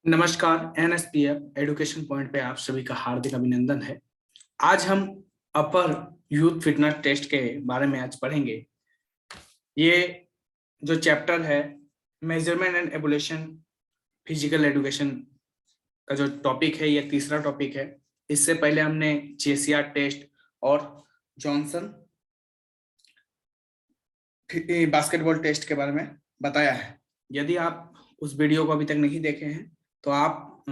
नमस्कार। एनएसपीएफ education point पे आप सभी का हार्दिक अभिनंदन है। आज हम अपर यूथ फिटनेस टेस्ट के बारे में आज पढ़ेंगे। ये जो चैप्टर है measurement and evolution physical education का जो टॉपिक है, ये तीसरा टॉपिक है। इससे पहले हमने जेसीआर टेस्ट और जॉनसन बास्केटबॉल टेस्ट के बारे में बताया है। यदि आप उस वीडियो को अभी तक नहीं देखे हैं तो आप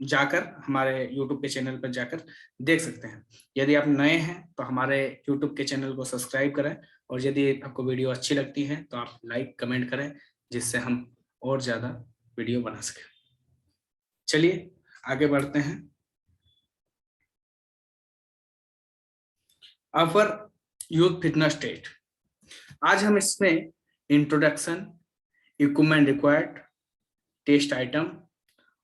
जाकर हमारे YouTube के चैनल पर जाकर देख सकते हैं। यदि आप नए हैं तो हमारे YouTube के चैनल को सब्सक्राइब करें, और यदि आपको वीडियो अच्छी लगती है तो आप लाइक कमेंट करें, जिससे हम और ज्यादा वीडियो बना सकें। चलिए आगे बढ़ते हैं। अपर यूथ फिटनेस टेस्ट, आज हम इसमें introduction, equipment required, test item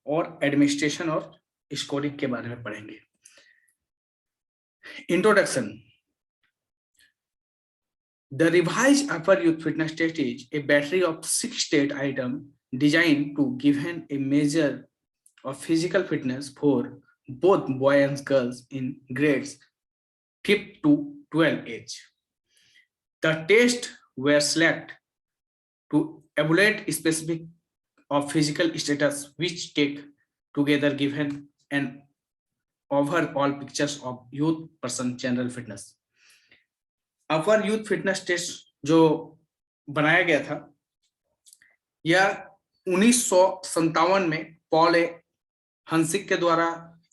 और एडमिनिस्ट्रेशन और स्कोरिंग के बारे में पढ़ेंगे। Introduction. The revised upper youth fitness test is a battery of 6 state items designed to give a measure of physical fitness for both boys and girls in grades 5th to 12th age. The tests were selected to evaluate specific of physical status, which take together given an overall pictures of youth person general fitness. Upper youth fitness test जो बनाया गया था, यह 1957 में Paul ए हंसिक के द्वारा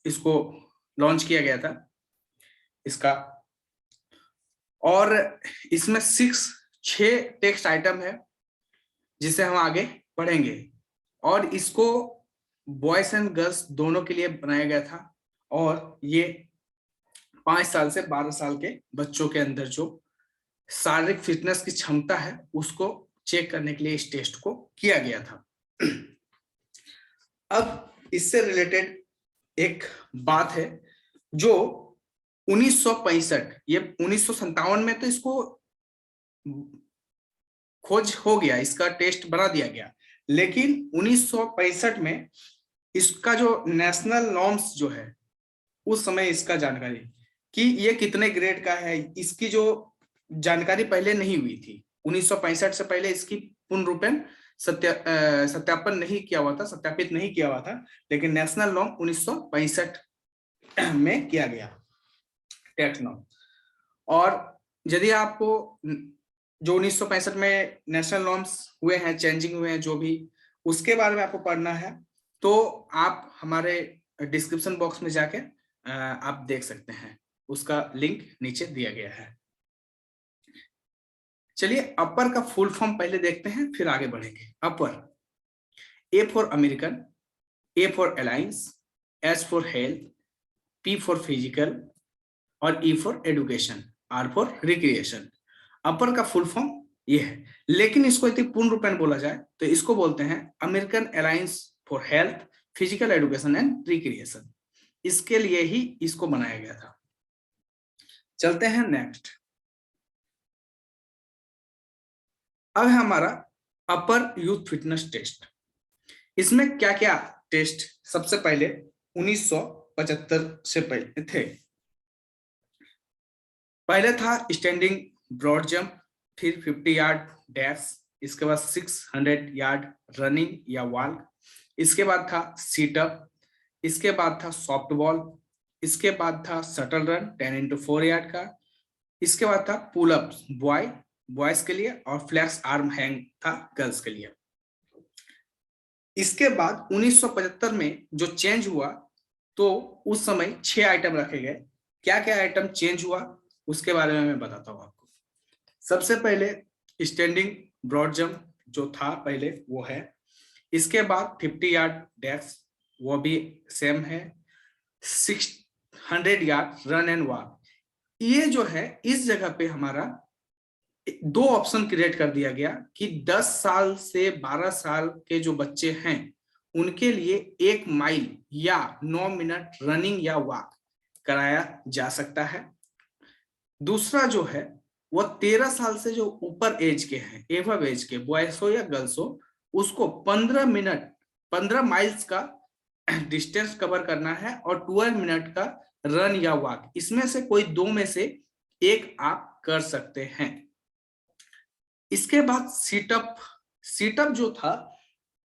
इसको launch किया गया था इसका। और इसमें 6 टेक्स्ट आइटम है जिसे हम आगे पढ़ेंगे, और इसको बॉयज एंड गर्ल्स दोनों के लिए बनाया गया था। और ये 5 साल से 12 साल के बच्चों के अंदर जो शारीरिक फिटनेस की क्षमता है उसको चेक करने के लिए इस टेस्ट को किया गया था। अब इससे रिलेटेड एक बात है जो 1965, ये 1957 में तो इसको खोज हो गया, इसका टेस्ट बना दिया गया, लेकिन 1965 में इसका जो नेशनल नॉर्म्स जो है, उस समय इसका जानकारी कि ये कितने ग्रेड का है, इसकी जो जानकारी पहले नहीं हुई थी। 1965 से पहले इसकी पूर्ण रूपेण सत्यापन नहीं किया हुआ था, सत्यापित नहीं किया हुआ था, लेकिन नेशनल नॉर्म 1965 में किया गया टेक्स्ट नॉर्म। और यदि आपको जो 1965 में नेशनल नॉर्म्स हुए हैं, चेंजिंग हुए हैं, जो भी उसके बारे में आपको पढ़ना है तो आप हमारे डिस्क्रिप्शन बॉक्स में जाके आप देख सकते हैं, उसका लिंक नीचे दिया गया है। चलिए अपर का फुल फॉर्म पहले देखते हैं, फिर आगे बढ़ेंगे। AAHPER, A for American, A for Alliance, S for health, P for physical और E for education, R for recreation. AAHPER का फुल फॉर्म ये है, लेकिन इसको यदि पूर्ण रूपेण बोला जाए तो इसको बोलते हैं American alliance for health, physical education and recreation. इसके लिए ही इसको बनाया गया था। चलते हैं नेक्स्ट। अब है हमारा अपर यूथ फिटनेस टेस्ट। इसमें क्या क्या टेस्ट सबसे पहले 1975 से पहले थे। पहले था स्टैंडिंग ब्रॉड जंप, फिर 50 यार्ड डैश, इसके बाद 600 यार्ड रनिंग या वॉक, इसके बाद था सीटअप, इसके बाद था सॉफ्ट बॉल, इसके बाद था शटल रन 10x4 यार्ड का, इसके बाद था पुल अप बॉयज के लिए, और फ्लैक्स आर्म हैंग था गर्ल्स के लिए। इसके बाद 1975 में जो चेंज हुआ तो उस समय 6 आइटम रखे गए। क्या क्या आइटम चेंज हुआ उसके बारे में मैं बताता हूँ आपको। सबसे पहले स्टैंडिंग ब्रॉड जंप जो था पहले वो है, इसके बाद 50 यार्ड डैश वो भी सेम है, 600 यार्ड रन एंड वॉक। ये जो है इस जगह पे हमारा 2 ऑप्शन क्रिएट कर दिया गया कि 10 साल से 12 साल के जो बच्चे हैं उनके लिए 1 माइल या 9 मिनट रनिंग या वॉक कराया जा सकता है। दूसरा जो है वो 13 साल से जो ऊपर एज के हैं, एवब एज के, बॉयज हो या गर्ल्स हो, उसको 15 मिनट 15 माइल्स का डिस्टेंस कवर करना है और 12 मिनट का रन या वॉक, इसमें से कोई दो में से एक आप कर सकते हैं। इसके बाद सीटअप, सीटअप जो था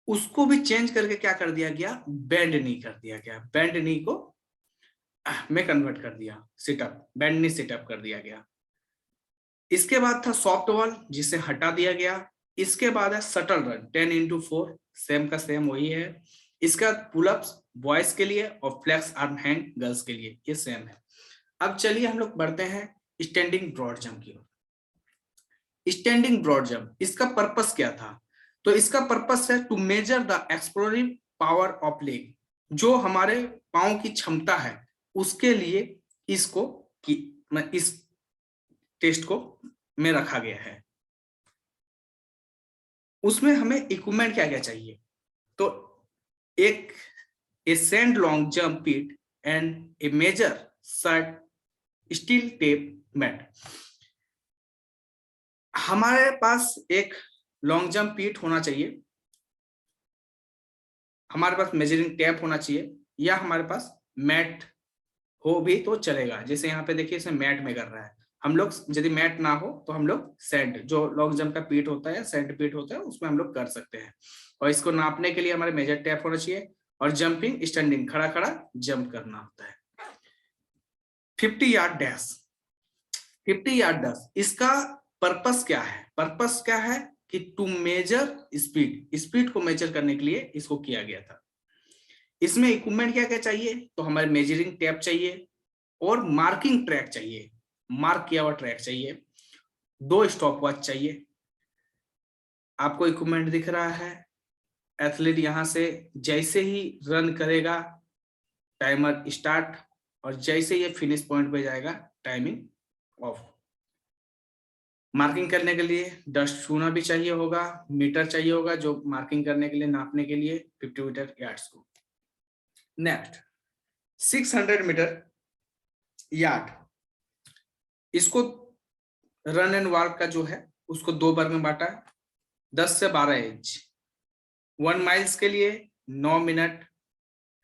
उसको भी चेंज करके क्या कर दिया गया, बेंड नी कर दिया गया, बेंड नी को में कन्वर्ट कर दिया, सिटअप बेंड नी सिटअप कर दिया गया। इसके बाद था सॉफ्ट वॉल जिसे हटा दिया गया। इसके बाद है शटल रन 10x4, सेम का सेम वही है। इसके बाद पुलअप्स बॉयज के लिए और फ्लेक्स आर्म हैंग गर्ल्स के लिए, ये सेम है। अब चलिए हम लोग बढ़ते हैं स्टैंडिंग ब्रॉड जंप की ओर। स्टैंडिंग ब्रॉड जंप, इसका पर्पस क्या था? तो इसका पर्पस है to measure the explosive power of leg, जो हमारे पांव की क्षमता है उसके लिए इसको इस टेस्ट को में रखा गया है। उसमें हमें इक्विपमेंट क्या क्या चाहिए? तो एक sand long jump pit and a measure shirt steel tape mat. हमारे पास एक लॉन्ग जंप पिट होना चाहिए, हमारे पास मेजरिंग टेप होना चाहिए, या हमारे पास मैट हो भी तो चलेगा। जैसे यहाँ पे देखिए इसमें मैट में कर रहा है, हम लोग यदि मैट ना हो तो हम लोग सैंड, जो लॉन्ग जंप का पीट होता है, सैंड पीट होता है, उसमें हम लोग कर सकते हैं। और इसको नापने के लिए हमारे मेजर टेप होना चाहिए। और जंपिंग स्टैंडिंग, खड़ा खड़ा जंप करना होता है। 50 यार्ड डैश, 50 यार्ड डैश, इसका पर्पस क्या है? पर्पस क्या है कि टू मेजर स्पीड, स्पीड को मेजर करने के लिए इसको किया गया था। इसमें इक्विपमेंट क्या क्या चाहिए? तो हमारे मेजरिंग टेप चाहिए और मार्किंग ट्रैक चाहिए, मार्क किया हुआ ट्रैक चाहिए, 2 स्टॉप वॉच चाहिए। आपको इक्विपमेंट दिख रहा है, एथलीट यहां से जैसे ही रन करेगा टाइमर स्टार्ट, और जैसे ये फिनिश पॉइंट पे जाएगा टाइमिंग ऑफ। मार्किंग करने के लिए डस्ट छूना भी चाहिए होगा, मीटर चाहिए होगा जो मार्किंग करने के लिए, नापने के लिए 50 मीटर यार्ड्स को। नेक्स्ट 600 मीटर यार्ड, इसको रन एंड वॉक का जो है उसको 2 बार में बांटा है, 10 से 12 इंच। 1 माइल्स के लिए 9 मिनट,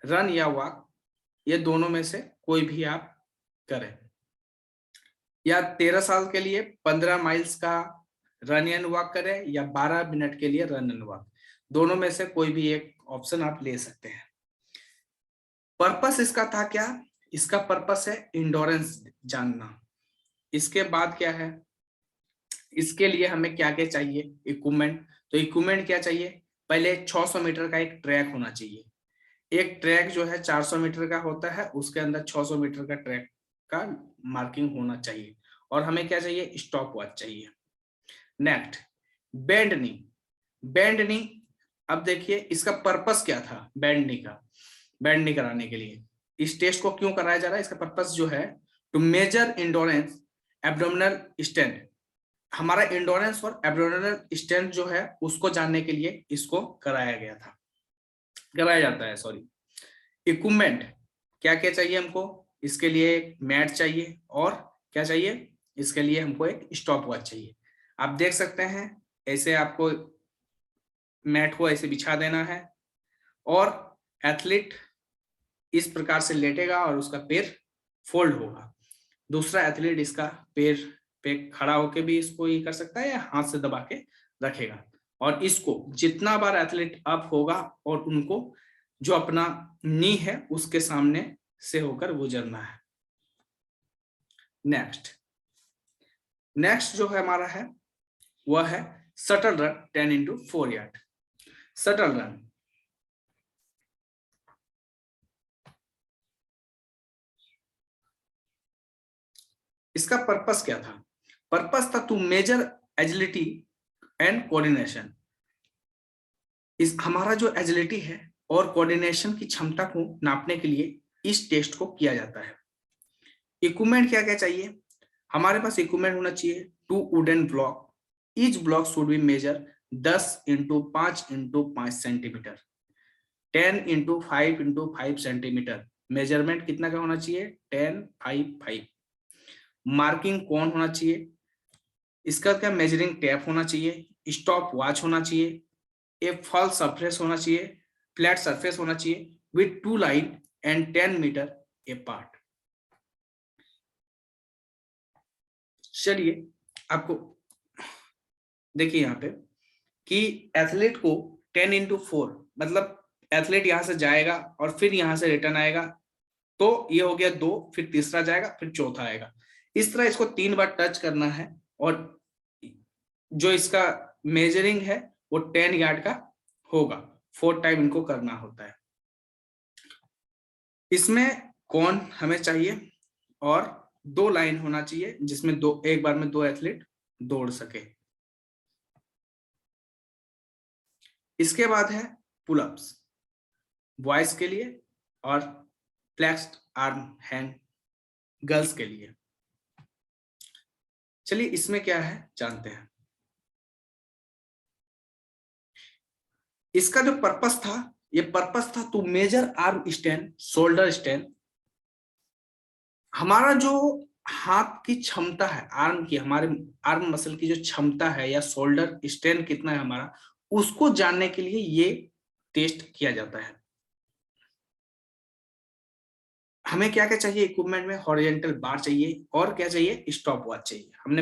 रन या वॉक ये दोनों में से कोई भी आप करें। या 13 साल के लिए 15 माइल्स का रन एंड वॉक करें, या 12 मिनट के लिए रन एंड वॉक, दोनों में से कोई भी एक ऑप्शन आप ले सकते हैं। पर्पस इसका था क्या? इसका पर्पस है इंडोरेंस जानना। इसके बाद क्या है, इसके लिए हमें क्या क्या चाहिए इक्विपमेंट? तो इक्विपमेंट क्या चाहिए? पहले 600 मीटर का एक ट्रैक होना चाहिए। एक ट्रैक जो है 400 मीटर का होता है, उसके अंदर 600 मीटर का ट्रैक का मार्किंग होना चाहिए। और हमें क्या चाहिए? स्टॉप वॉच चाहिए। नेक्स्ट बेंड नी, बेंड नी, अब देखिए इसका पर्पस क्या था बेंड नी का? बेंड नी कराने के लिए इस टेस्ट को क्यों कराया जा रहा है? इसका पर्पस जो है to measure endurance abdominal strength, हमारा इंडोरेंस और एब्डोमिनल स्ट्रेंथ जो है उसको जानने के लिए इसको कराया गया था, कराया जाता है, सॉरी। इक्विपमेंट क्या क्या चाहिए हमको? इसके लिए एक मैट चाहिए, और क्या चाहिए? इसके लिए हमको एक स्टॉप वॉच चाहिए। आप देख सकते हैं ऐसे आपको मैट को ऐसे बिछा देना है, और एथलीट इस प्रकार से लेटेगा और उसका पैर फोल्ड होगा। दूसरा एथलीट इसका पैर पे खड़ा होके भी इसको ये कर सकता है, या हाथ से दबा के रखेगा। और इसको जितना बार एथलीट अप होगा और उनको जो अपना नी है उसके सामने से होकर गुजरना है। नेक्स्ट जो है हमारा है वह है shuttle run 10x4 yard. Shuttle run, इसका पर्पस क्या था? पर्पस था to measure agility and coordination. इस हमारा जो एजिलिटी है और कोऑर्डिनेशन की क्षमता को नापने के लिए इस टेस्ट को किया जाता है। इक्विपमेंट क्या क्या चाहिए? हमारे पास इक्विपमेंट होना चाहिए 2 wooden block, each block should be measure 10x5x5 centimetre, 10x5x5 centimetre. Measurement कितना का होना चाहिए? 10, 5, 5। मार्किंग कौन होना चाहिए? इसका क्या मेजरिंग टेप होना चाहिए, स्टॉप वॉच होना चाहिए, एक फॉल सरफेस होना चाहिए, फ्लैट सरफेस होना चाहिए with 2 line and 10 metre apart. चलिए आपको देखिए यहाँ पे कि एथलीट को 10x4 मतलब एथलीट यहां से जाएगा और फिर यहां से रिटर्न आएगा, तो ये हो गया 2, फिर तीसरा जाएगा, फिर चौथा आएगा। इस तरह इसको 3 बार टच करना है और जो इसका मेजरिंग है वो 10 यार्ड का होगा। 4 टाइम इनको करना होता है। इसमें कौन हमें चाहिए और 2 लाइन होना चाहिए जिसमें एक बार में 2 एथलीट दौड़ सके। इसके बाद है पुलअप्स बॉयज के लिए और फ्लेक्स्ड आर्म हैंग गर्ल्स के लिए। चलिए इसमें क्या है जानते हैं। इसका जो पर्पस था, ये पर्पस था to measure arm strength, shoulder strength. हमारा जो हाथ की क्षमता है, आर्म की, हमारे आर्म मसल की जो क्षमता है या शोल्डर स्ट्रेंथ कितना है हमारा, उसको जानने के लिए ये टेस्ट किया जाता है। हमें क्या क्या चाहिए इक्विपमेंट में? हॉरिजॉन्टल बार चाहिए और क्या चाहिए? स्टॉप वॉच चाहिए। हमने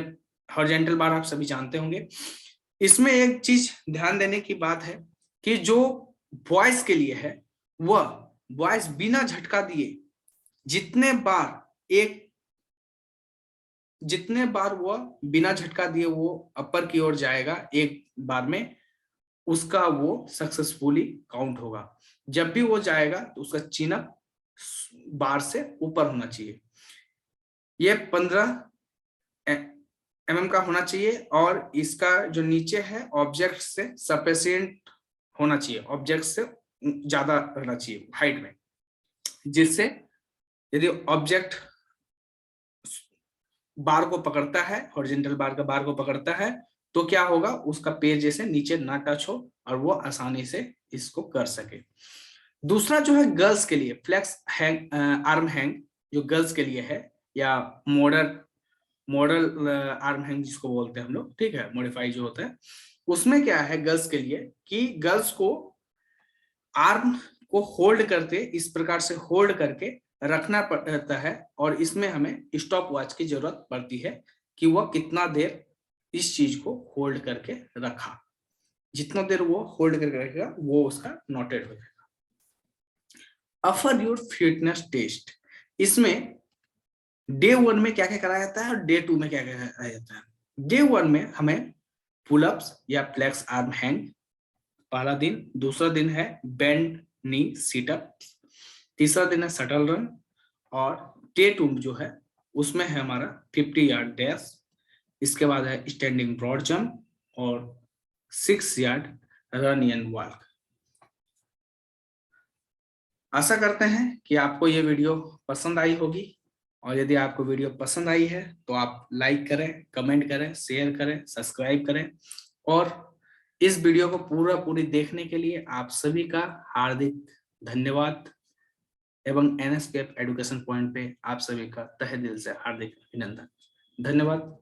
हॉरिजॉन्टल बार आप सभी जानते होंगे। इसमें एक चीज ध्यान देने की बात है कि जो बॉयज के लिए है वह बॉयज बिना झटका दिए जितने बार वह बिना झटका दिए वो अपर की ओर जाएगा एक बार में, उसका वो सक्सेसफुली काउंट होगा। जब भी वो जाएगा तो उसका चिन अप बार से ऊपर होना चाहिए। ये 15 mm का होना चाहिए और इसका जो नीचे है ऑब्जेक्ट से सफिशिएंट होना चाहिए, ऑब्जेक्ट से ज्यादा रहना चाहिए हाइट में, जिससे यदि ऑब्जेक्ट बार को पकड़ता है, हॉरिजॉन्टल बार का बार को पकड़ता है, तो क्या होगा, उसका पैर जैसे नीचे ना टच हो और वो आसानी से इसको कर सके। दूसरा जो है गर्ल्स के लिए फ्लेक्स हैंग आर्म हैंग, जो गर्ल्स के लिए है, या मॉडल आर्म हैंग जिसको बोलते हैं हम लोग, ठीक है, मॉडिफाई जो होता है। उसमें क्या है गर्ल्स के लिए कि गर्ल्स को आर्म को होल्ड करते, इस प्रकार से होल्ड करके रखना पड़ता है और इसमें हमें स्टॉप वॉच की जरूरत पड़ती है कि वह कितना देर इस चीज को होल्ड करके रखा। जितना देर वो होल्ड करके रखेगा वो उसका नोटेड हो जाएगा। अपर योर फिटनेस टेस्ट, इसमें डे 1 में क्या क्या कराया जाता है और डे 2 में क्या क्या कराया जाता है। डे 1 में हमें पुलअप्स या फ्लेक्स आर्म हैंग पहला दिन, दूसरा दिन है बेंड नी सीटअप, तीसरा दिन है शटल रन, और डे 2 जो है उसमें है हमारा 50 यार्ड डैश, इसके बाद है स्टैंडिंग ब्रॉड जंप और 6 यार्ड रन एंड वॉक। आशा करते हैं कि आपको ये वीडियो पसंद आई होगी, और यदि आपको वीडियो पसंद आई है तो आप लाइक करें, कमेंट करें, शेयर करें, सब्सक्राइब करें। और इस वीडियो को पूरी देखने के लिए आप सभी का हार्दिक धन्यवाद एवं NSPF एजुकेशन पॉइंट पे आप सभी का तहे दिल से हार्दिक अभिनंदन। धन्यवाद।